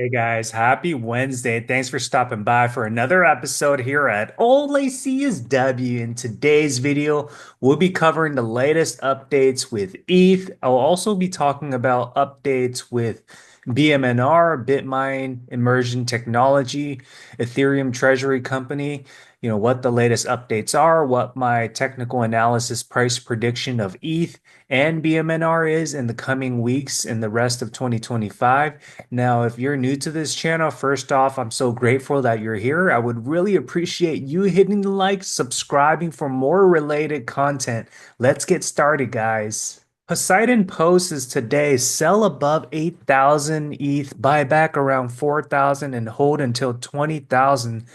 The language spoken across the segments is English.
Hey guys, happy Wednesday. Thanks for stopping by for another episode here at alliseeisW. In today's video, we'll be covering the latest updates with ETH. I'll also be talking about updates with BMNR, BitMine, Immersion Technology, Ethereum Treasury Company, what the latest updates are, what my technical analysis price prediction of ETH and BMNR is in the coming weeks and the rest of 2025. Now, if you're new to this channel, first off, I'm so grateful that you're here. I would really appreciate you hitting the like, subscribing for more related content. Let's get started, guys. Poseidon posts today sell above 8,000 ETH, buy back around 4,000 and hold until 20,000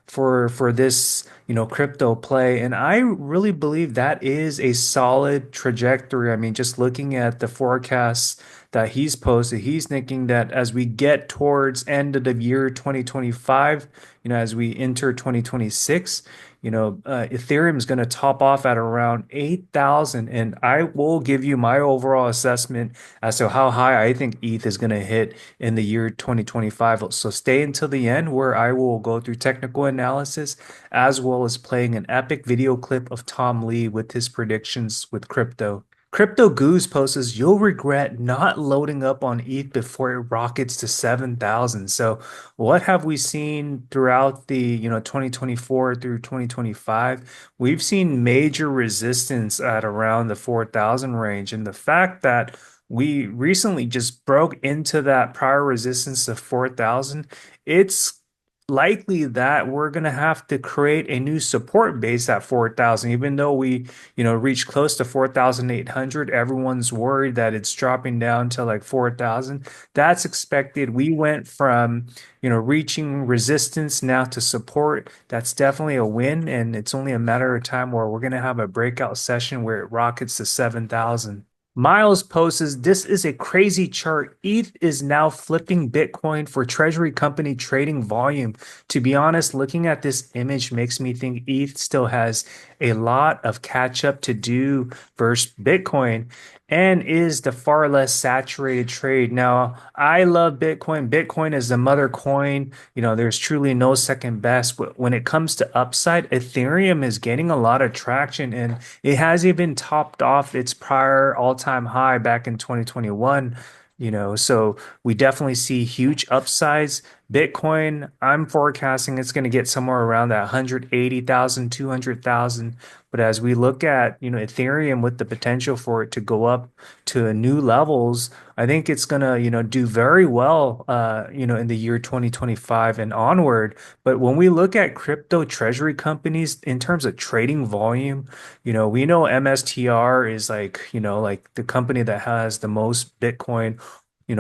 for this, crypto play. And I really believe that is a solid trajectory. I mean, just looking at the forecasts that he's posted, he's thinking that as we get towards end of the year 2025, as we enter 2026, Ethereum is going to top off at around 8,000. And I will give you my overall assessment as to how high I think ETH is going to hit in the year 2025. So stay until the end where I will go through technical analysis as well as playing an epic video clip of tomlee with his predictions with crypto. Crypto Goose posts, you'll regret not loading up on ETH before it rockets to 7,000. So what have we seen throughout the, 2024 through 2025? We've seen major resistance at around the 4,000 range. And the fact that we recently just broke into that prior resistance of 4,000, it's likely that we're going to have to create a new support base at 4,000. Even though we, reach close to 4,800, everyone's worried that it's dropping down to like 4,000. That's expected. We went from, reaching resistance now to support. That's definitely a win. And it's only a matter of time where we're going to have a breakout session where it rockets to 7,000. Miles posts, this is a crazy chart. ETH is now flipping Bitcoin for treasury company trading volume. To be honest, looking at this image makes me think ETH still has a lot of catch up to do versus Bitcoin and is the far less saturated trade. Now, I love Bitcoin. Bitcoin is the mother coin. There's truly no second best. But when it comes to upside, Ethereum is getting a lot of traction and it has even topped off its prior all-time high back in 2021. So we definitely see huge upsides. Bitcoin, I'm forecasting it's going to get somewhere around that 180,000, 200,000. But as we look at, Ethereum with the potential for it to go up to new levels, I think it's going to, do very well, in the year 2025 and onward. But when we look at crypto treasury companies in terms of trading volume, we know MSTR is like, like the company that has the most Bitcoin,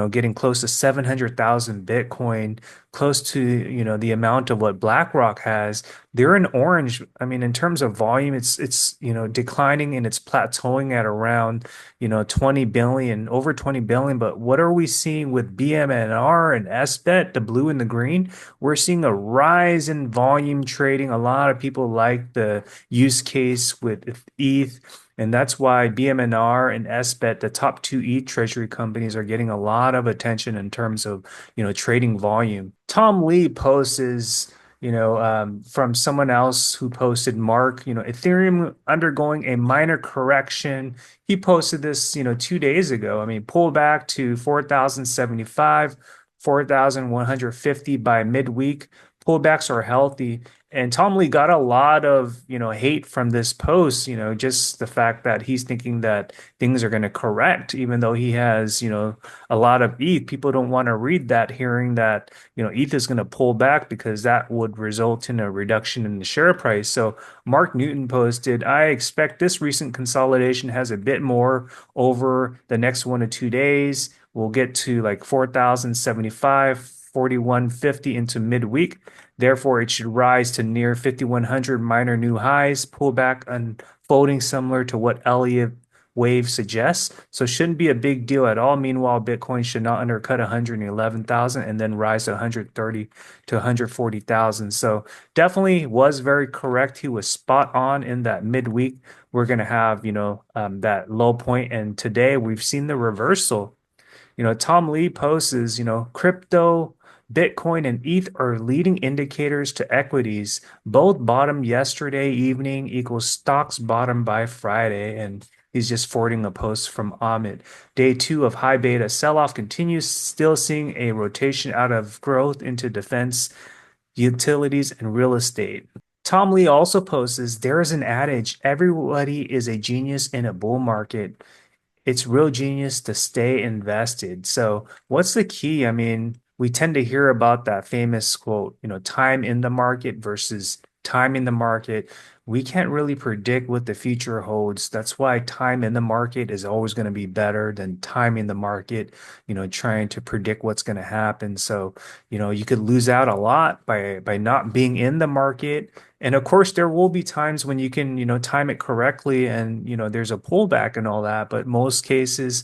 getting close to 700,000 Bitcoin, close to, the amount of what BlackRock has. They're in orange. I mean, in terms of volume, it's, declining and it's plateauing at around, 20 billion, over 20 billion. But what are we seeing with BMNR and SBET, the blue and the green? We're seeing a rise in volume trading. A lot of people like the use case with ETH. And that's why BMNR and SBET, the top two ETH treasury companies, are getting a lot of attention in terms of, trading volume. Tom Lee posts is, from someone else who posted Mark, Ethereum undergoing a minor correction. He posted this, 2 days ago. I mean, pull back to 4,075, 4,150 by midweek. Pullbacks are healthy. And Tom Lee got a lot of, hate from this post, just the fact that he's thinking that things are going to correct, even though he has, a lot of ETH. People don't want to read that, hearing that, ETH is going to pull back because that would result in a reduction in the share price. So Mark Newton posted, I expect this recent consolidation has a bit more over the next 1 to 2 days. We'll get to like 4,075, 4,150 into midweek. Therefore, it should rise to near 5,100 minor new highs, pullback unfolding similar to what Elliott wave suggests. So it shouldn't be a big deal at all. Meanwhile, Bitcoin should not undercut 111,000 and then rise to 130 to 140,000. So definitely was very correct. He was spot on in that midweek. We're going to have, that low point. And today we've seen the reversal. Tom Lee posts, crypto Bitcoin and ETH are leading indicators to equities. Both bottom yesterday evening equals stocks bottom by Friday. And he's just forwarding a post from Amit. Day two of high beta sell-off continues, still seeing a rotation out of growth into defense, utilities, and real estate. Tom Lee also posts, there is an adage, everybody is a genius in a bull market. It's real genius to stay invested. So, what's the key? I mean, we tend to hear about that famous quote, time in the market versus time in the market. We can't really predict what the future holds. That's why time in the market is always going to be better than time in the market, trying to predict what's going to happen. So, you could lose out a lot by not being in the market. And of course, there will be times when you can, time it correctly and, there's a pullback and all that. But most cases,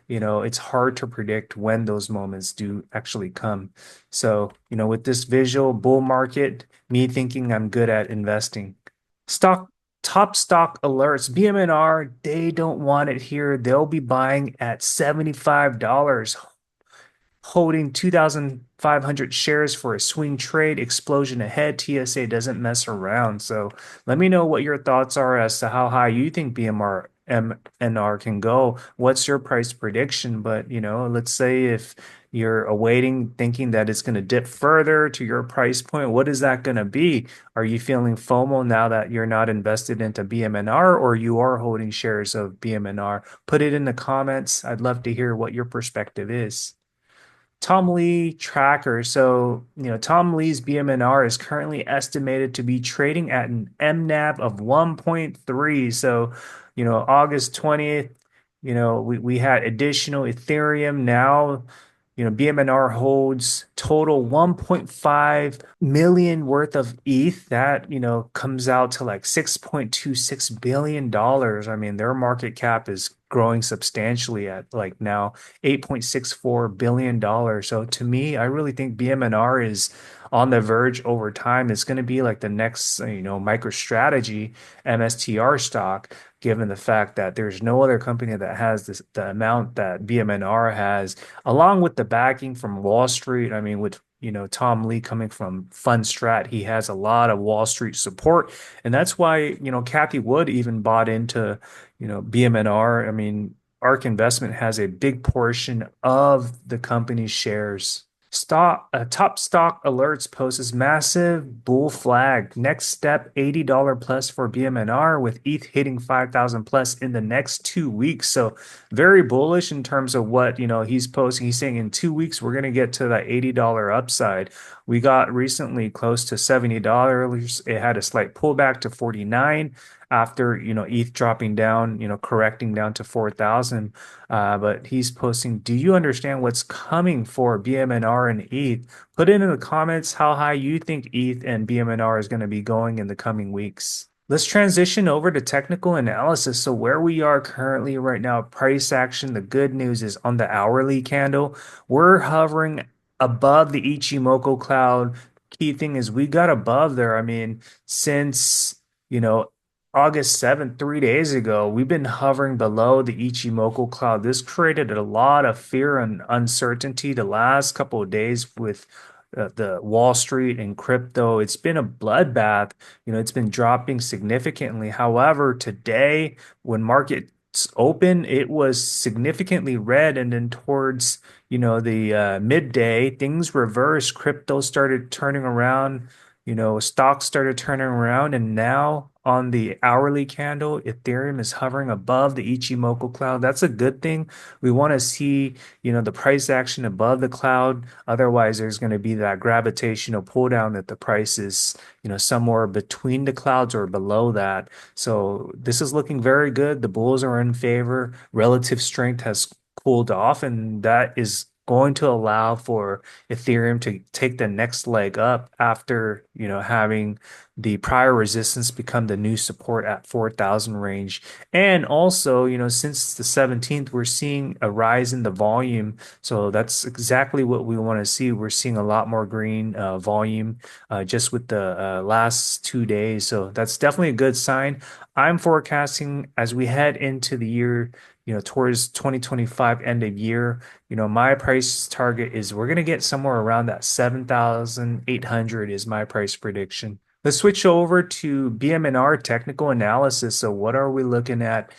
it's hard to predict when those moments do actually come. So, with this visual bull market, me thinking I'm good at investing. Stock, top stock alerts, BMNR, they don't want it here. They'll be buying at $75, holding 2,500 shares for a swing trade. Explosion ahead. TSA doesn't mess around. So let me know what your thoughts are as to how high you think BMR MNR can go. What's your price prediction? But, let's say if you're awaiting thinking that it's going to dip further to your price point, what is that going to be? Are you feeling FOMO now that you're not invested into BMNR or you are holding shares of BMNR? Put it in the comments. I'd love to hear what your perspective is. Tom Lee tracker. So, Tom Lee's BMNR is currently estimated to be trading at an mNAV of 1.3. So, August 20th, we had additional Ethereum. Now, BMNR holds total 1.5 million worth of ETH. That, comes out to like $6.26 billion. I mean, their market cap is growing substantially at like now $8.64 billion. So to me, I really think BMNR is on the verge over time. It's going to be like the next, MicroStrategy MSTR stock, given the fact that there's no other company that has the amount that BMNR has, along with the backing from Wall Street. I mean, with Tom Lee coming from Fundstrat, he has a lot of Wall Street support, and that's why Kathy Wood even bought into BMNR. I mean, ARK Investment has a big portion of the company's shares. Top stock alerts poses massive bull flag. Next step, $80 plus for BMNR with ETH hitting 5,000 plus in the next 2 weeks. So very bullish in terms of what, he's posting. He's saying in 2 weeks, we're going to get to that $80 upside. We got recently close to $70. It had a slight pullback to 49 after, ETH dropping down, correcting down to 4,000. But he's posting, do you understand what's coming for BMNR and ETH? Put it in the comments how high you think ETH and BMNR is going to be going in the coming weeks. Let's transition over to technical analysis. So where we are currently right now, price action, the good news is on the hourly candle, we're hovering above the Ichimoku cloud. Key thing is we got above there. I mean, since, you know, August 7th, 3 days ago, we've been hovering below the Ichimoku cloud. This created a lot of fear and uncertainty the last couple of days with the Wall Street and crypto. It's been a bloodbath. It's been dropping significantly. However, today, when markets open, it was significantly red. And then towards, the midday, things reversed. Crypto started turning around. Stocks started turning around, and now on the hourly candle, Ethereum is hovering above the Ichimoku cloud. That's a good thing. We want to see, the price action above the cloud. Otherwise, there's going to be that gravitational pull down that the price is, somewhere between the clouds or below that. So this is looking very good. The bulls are in favor. Relative strength has cooled off, and that is going to allow for Ethereum to take the next leg up after, having the prior resistance become the new support at 4,000 range. And also, since the 17th, we're seeing a rise in the volume. So that's exactly what we want to see. We're seeing a lot more green volume just with the last 2 days. So that's definitely a good sign. I'm forecasting as we head into the year towards 2025 end of year, my price target is we're going to get somewhere around that 7,800 is my price prediction. Let's switch over to BMNR technical analysis. So what are we looking at?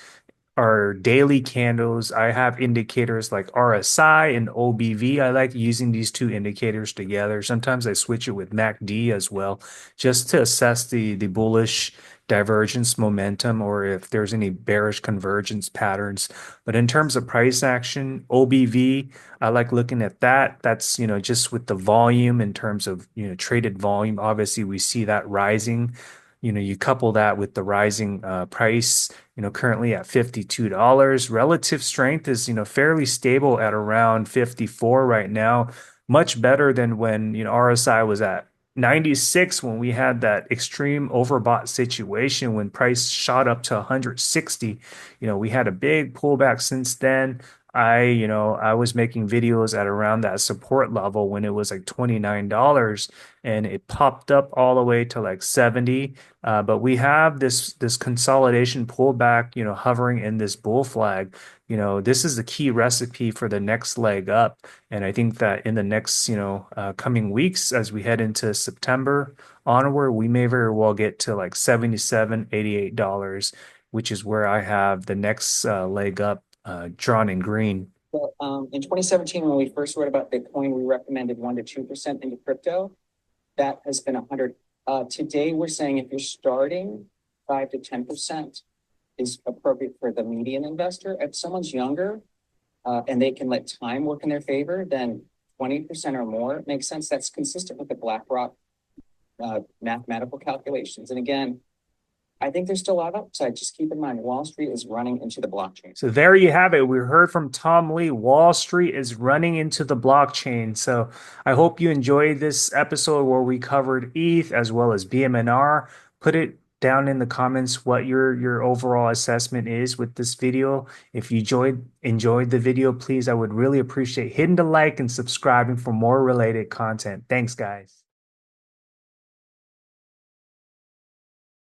Our daily candles. I have indicators like RSI and OBV. I like using these two indicators together. Sometimes I switch it with MACD as well, just to assess the bullish divergence momentum or if there's any bearish convergence patterns. But in terms of price action, OBV, I like looking at that. That's, just with the volume in terms of, traded volume. Obviously, we see that rising. You couple that with the rising price, currently at $52. Relative strength is, fairly stable at around 54 right now. Much better than when, RSI was at 96 when we had that extreme overbought situation when price shot up to 160. We had a big pullback since then. I was making videos at around that support level when it was like $29 and it popped up all the way to like 70. But we have this consolidation pullback, hovering in this bull flag. This is the key recipe for the next leg up. And I think that in the next, coming weeks, as we head into September onward, we may very well get to like 77, $88, which is where I have the next leg up drawn in green. Well, in 2017, when we first wrote about Bitcoin, we recommended 1% to 2% into crypto. That has been 100. Today, we're saying if you're starting 5 to 10% is appropriate for the median investor. If someone's younger and they can let time work in their favor, then 20% or more makes sense. That's consistent with the BlackRock mathematical calculations. And again, I think there's still a lot of upside. Just keep in mind, Wall Street is running into the blockchain. So there you have it. We heard from tomlee. Wall Street is running into the blockchain. So I hope you enjoyed this episode where we covered ETH as well as BMNR. Put it down in the comments what your overall assessment is with this video. If you enjoyed the video, please, I would really appreciate hitting the like and subscribing for more related content. Thanks, guys.